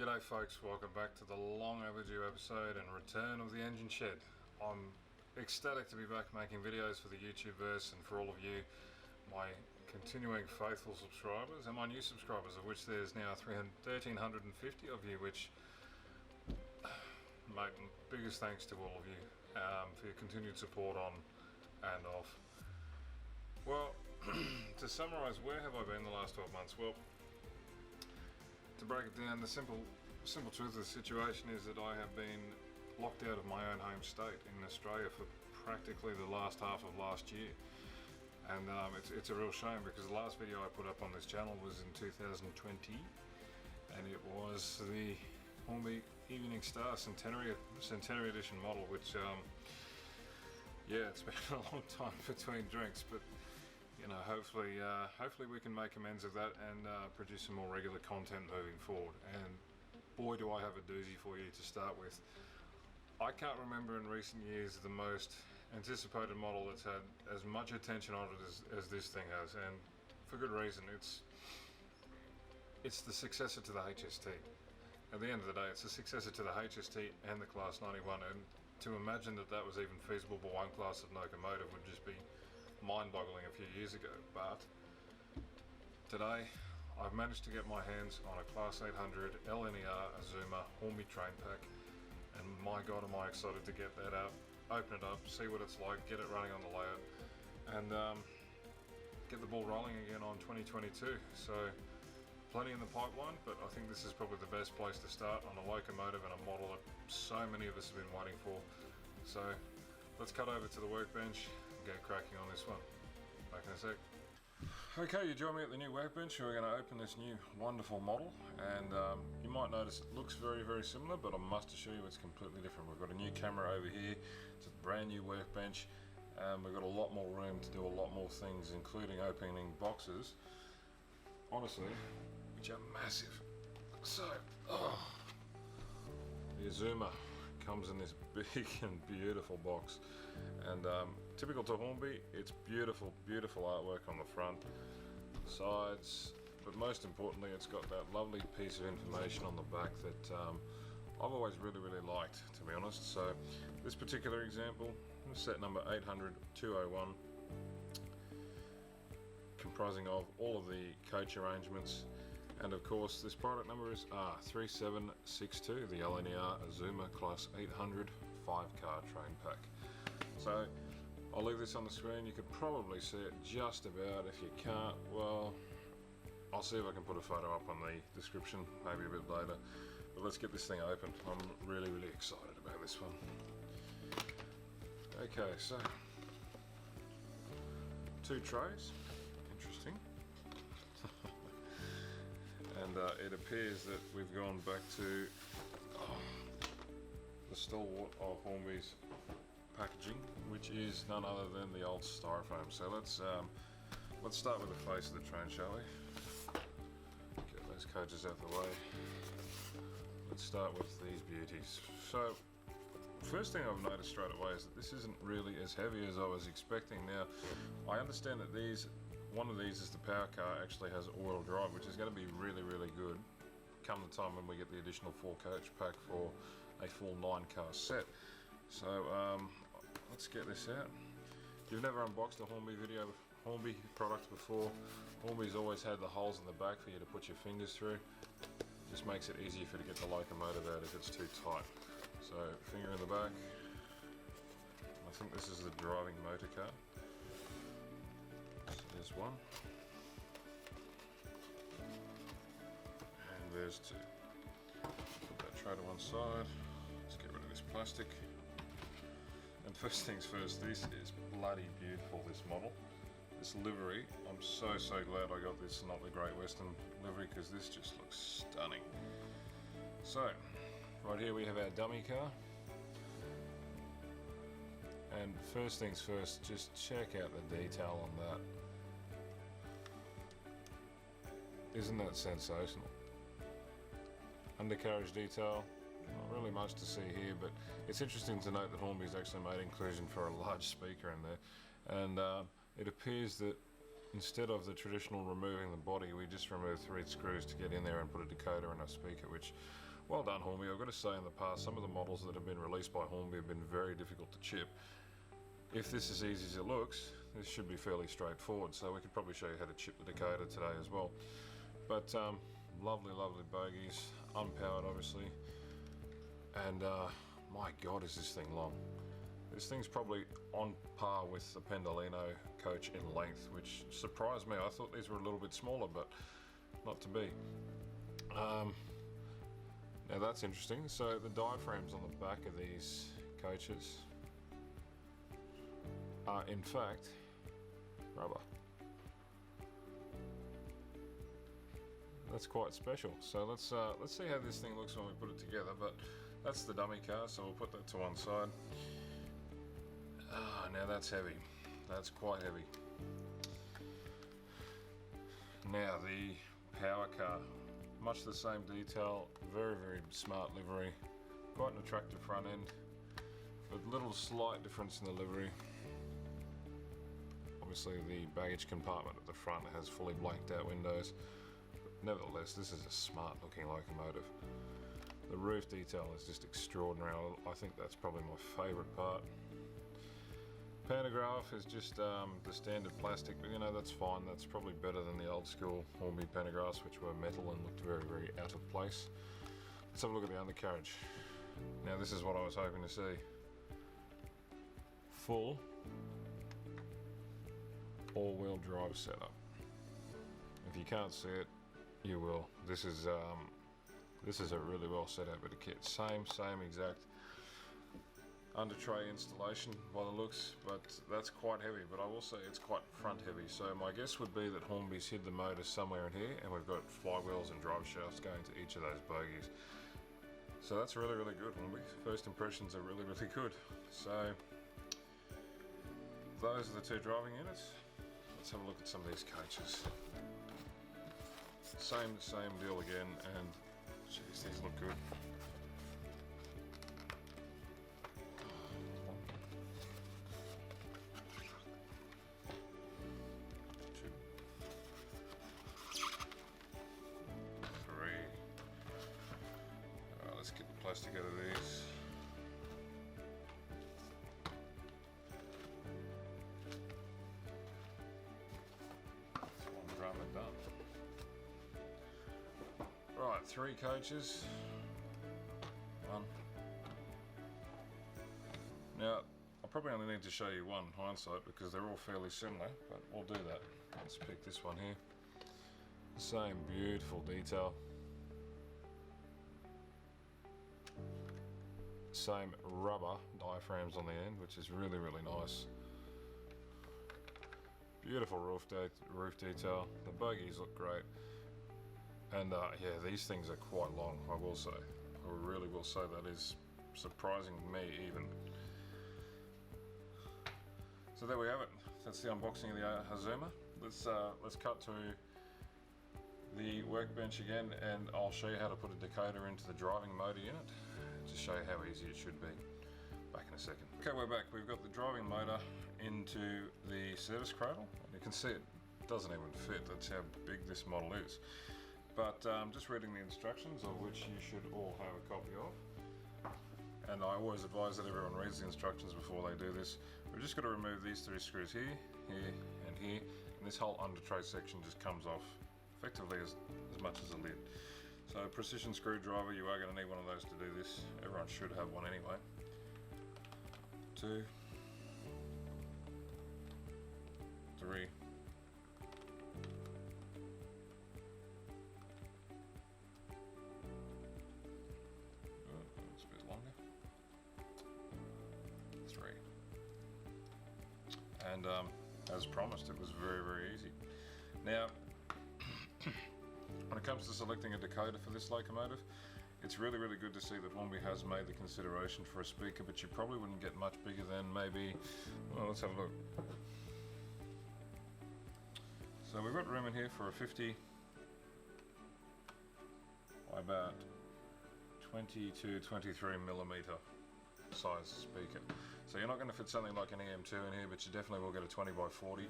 G'day folks, welcome back to the long overdue episode and return of the Engine Shed. I'm ecstatic to be back making videos for the YouTubeverse and for all of you, my continuing faithful subscribers and my new subscribers, of which there's now 1,350 of you, which, mate, biggest thanks to all of you for your continued support on and off. Well, to summarise, where have I been the last 12 months? Well, to break it down, the simple truth of the situation is that I have been locked out of my own home state in Australia for practically the last half of last year, and it's a real shame because the last video I put up on this channel was in 2020 and it was the Hornby Evening Star Centenary Edition model, which yeah, it's been a long time between drinks, but you know, hopefully we can make amends of that and produce some more regular content moving forward. And boy, do I have a doozy for you to start with. I can't remember in recent years the most anticipated model that's had as much attention on it as this thing has, and for good reason. It's the successor to the HST. At the end of the day, it's the successor to the HST and the Class 91, and to imagine that that was even feasible for one class of locomotive would just be mind-boggling a few years ago. But today I've managed to get my hands on a Class 800 LNER Azuma Hornby train pack, and my god am I excited to get that out, open it up, see what it's like, get it running on the layout, and get the ball rolling again on 2022. So plenty in the pipeline, but I think this is probably the best place to start on a locomotive and a model that so many of us have been waiting for. So let's cut over to the workbench and get cracking on this one. Back in a sec. Okay, you join me at the new workbench. We're going to open this new wonderful model, and you might notice it looks very similar, but I must assure you it's completely different. We've got a new camera over here. It's a brand new workbench, and we've got a lot more room to do a lot more things, including opening boxes, honestly, which are massive. So, the Azuma comes in this big and beautiful box, and typical to Hornby, it's beautiful artwork on the front, sides, but most importantly it's got that lovely piece of information on the back that I've always really liked, to be honest. So this particular example, set number 800-201, comprising of all of the coach arrangements. And of course, this product number is R3762, the LNER Azuma Class 800 5-car train pack. So I'll leave this on the screen. You could probably see it just about. If you can't, well, I'll see if I can put a photo up on the description, maybe a bit later. But let's get this thing open. I'm really excited about this one. Okay, so 2 trays. Interesting. And it appears that we've gone back to the stalwart of Hornby's packaging, which is none other than the old styrofoam. So let's start with the face of the train, shall we? Get those coaches out of the way. Let's start with these beauties. So first thing I've noticed straight away is that this isn't really as heavy as I was expecting. Now, I understand that one of these is the power car, actually has all-wheel drive, which is going to be really good come the time when we get the additional 4 coach pack for a full 9-car set. So let's get this out. If you've never unboxed a Hornby product before, Hornby's always had the holes in the back for you to put your fingers through. It just makes it easier for you to get the locomotive out if it's too tight. So finger in the back. I think this is the driving motor car. There's one, and there's 2. Put that tray to one side. Let's get rid of this plastic. And first things first, this is bloody beautiful, this model. This livery, I'm so glad I got this, not the Great Western livery, because this just looks stunning. So, right here we have our dummy car. And first things first, just check out the detail on that. Isn't that sensational? Undercarriage detail, not really much to see here, but it's interesting to note that Hornby's actually made inclusion for a large speaker in there, and it appears that instead of the traditional removing the body, we just removed 3 screws to get in there and put a decoder and a speaker, which Well done, Hornby. I've got to say, in the past, some of the models that have been released by Hornby have been very difficult to chip. If this is easy as it looks, this should be fairly straightforward, so we could probably show you how to chip the decoder today as well. But lovely, lovely bogies, unpowered obviously, and my god, is this thing long. This thing's probably on par with the Pendolino coach in length, which surprised me. I thought these were a little bit smaller, but not to be. Now that's interesting. So the diaphragms on the back of these coaches are in fact rubber. That's quite special. So let's see how this thing looks when we put it together. But that's the dummy car, so we'll put that to one side. Now that's heavy. That's quite heavy. Now the power car, much the same detail, very, very smart livery, quite an attractive front end, but little slight difference in the livery. Obviously the baggage compartment at the front has fully blanked out windows, but nevertheless this is a smart looking locomotive. The roof detail is just extraordinary. I think that's probably my favourite part. Pantograph is just the standard plastic, but you know, that's fine. That's probably better than the old school Hornby pantographs, which were metal and looked very, very out of place. Let's have a look at the undercarriage. Now this is what I was hoping to see. Full all-wheel drive setup. If you can't see it, you will. This is a really well set out bit of kit. Same exact under tray installation by the looks, but that's quite heavy. But I will say it's quite front heavy, so my guess would be that Hornby's hid the motor somewhere in here, and we've got flywheels and drive shafts going to each of those bogies. So that's really, really good, Hornby. First impressions are really, really good. So those are the two driving units. Let's have a look at some of these coaches. Same deal again, and geez, these look good. Let's get the plastic out of these. That's one drama done. Right, 3 coaches. One. Now, I probably only need to show you one in hindsight because they're all fairly similar, but we'll do that. Let's pick this one here. Same beautiful detail. Same rubber diaphragms on the end, which is really, really nice. Beautiful roof detail. The bogies look great. And yeah, these things are quite long, I will say. I really will say that is surprising me even. So there we have it. That's the unboxing of the Azuma. Let's cut to the workbench again, and I'll show you how to put a decoder into the driving motor unit to show you how easy it should be. Back in a second. Okay, we're back. We've got the driving motor into the service cradle, and you can see it doesn't even fit. That's how big this model is. But just reading the instructions, of which you should all have a copy of. And I always advise that everyone reads the instructions before they do this. We've just got to remove these 3 screws here, here, and here, and this whole under tray section just comes off effectively as much as a lid. So precision screwdriver, you are going to need one of those to do this. Everyone should have one anyway. 2, 3. It's a bit longer. 3. And as promised, it was very, very easy. Now, when it comes to selecting a decoder for this locomotive, it's really, really good to see that Hornby has made the consideration for a speaker, but you probably wouldn't get much bigger than maybe, well, let's have a look. So we've got room in here for a 50 by about 20 to 23 millimeter size speaker. So you're not going to fit something like an EM2 in here, but you definitely will get a 20 by 40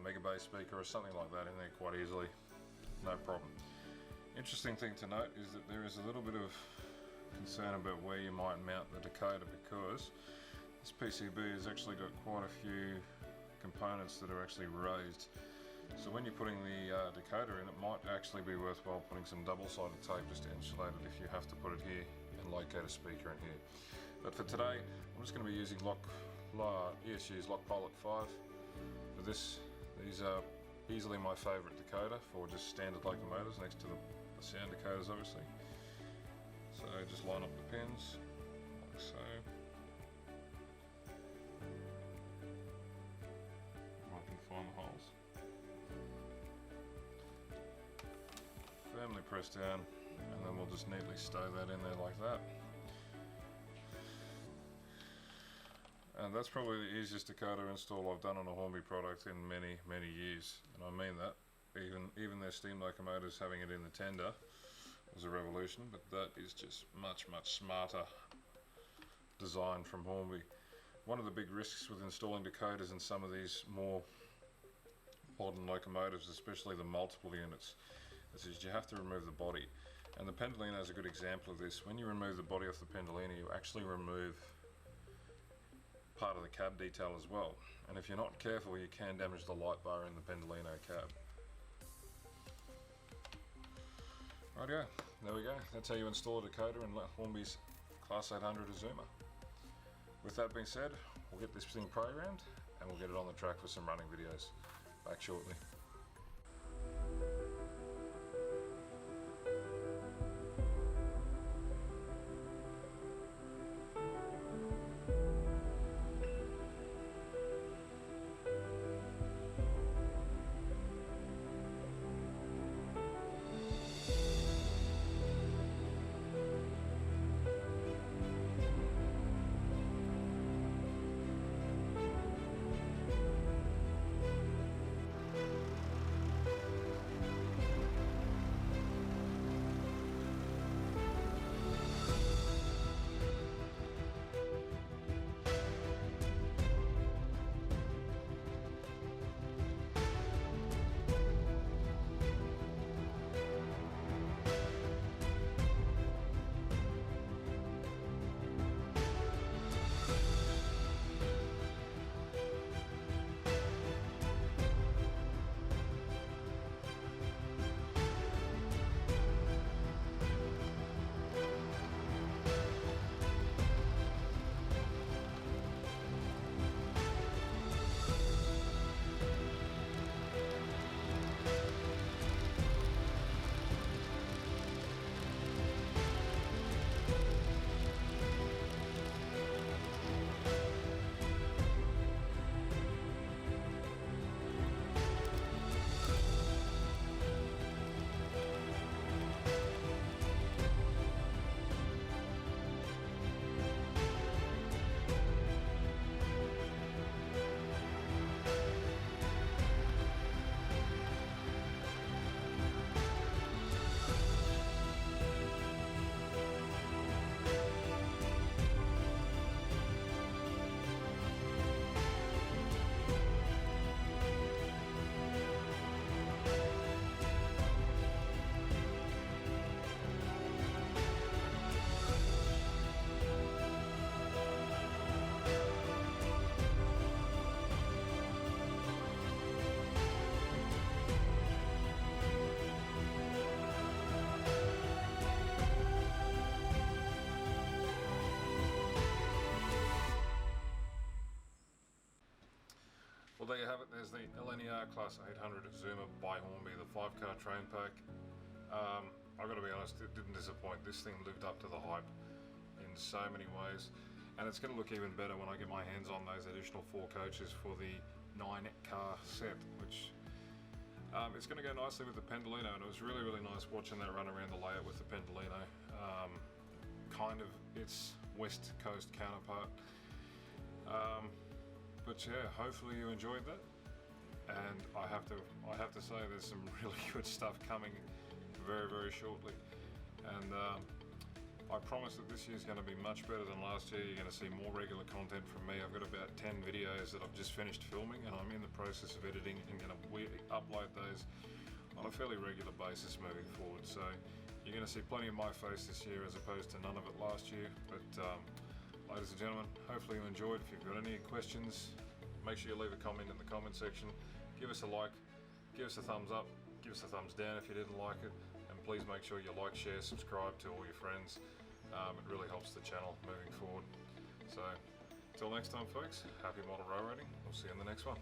mega bass speaker or something like that in there quite easily. No problem. Interesting thing to note is that there is a little bit of concern about where you might mount the decoder, because this PCB has actually got quite a few components that are actually raised. So when you're putting the decoder in, it might actually be worthwhile putting some double-sided tape just to insulate it if you have to put it here and locate a speaker in here. But for today, I'm just going to be using ESU's Lockpilot 5 for this. These are easily my favourite decoder for just standard locomotives next to the sound decoders, obviously. So just line up the pins like so. I can find the holes. Firmly press down, and then we'll just neatly stow that in there like that. And that's probably the easiest decoder install I've done on a Hornby product in many years, and I mean that. Even their steam locomotives, having it in the tender was a revolution, but that is just much smarter design from Hornby. One of the big risks with installing decoders in some of these more modern locomotives, especially the multiple units, is you have to remove the body, and the Pendolino is a good example of this. When you remove the body off the Pendolino, you actually remove part of the cab detail as well, and if you're not careful, you can damage the light bar in the Pendolino cab. Rightio, there we go. That's how you install a decoder in Hornby's Class 800 Azuma. With that being said, we'll get this thing programmed and we'll get it on the track for some running videos. Back shortly. Well, there you have it. There's the LNER Class 800 Azuma by Hornby, the 5-car train pack. I've got to be honest, it didn't disappoint. This thing lived up to the hype in so many ways, and it's going to look even better when I get my hands on those additional 4 coaches for the 9-car set, which it's going to go nicely with the Pendolino, and it was really nice watching that run around the layout with the Pendolino. Kind of its West Coast counterpart. But yeah, hopefully you enjoyed that, and I have to say there's some really good stuff coming very shortly, and I promise that this year's going to be much better than last year. You're going to see more regular content from me. I've got about 10 videos that I've just finished filming, and I'm in the process of editing and going to upload those on a fairly regular basis moving forward. So you're going to see plenty of my face this year as opposed to none of it last year. But ladies and gentlemen, hopefully you enjoyed. If you've got any questions, make sure you leave a comment in the comment section. Give us a like, give us a thumbs up, give us a thumbs down if you didn't like it, and please make sure you like, share, subscribe to all your friends. It really helps the channel moving forward. So until next time folks, happy model railroading. We'll see you in the next one.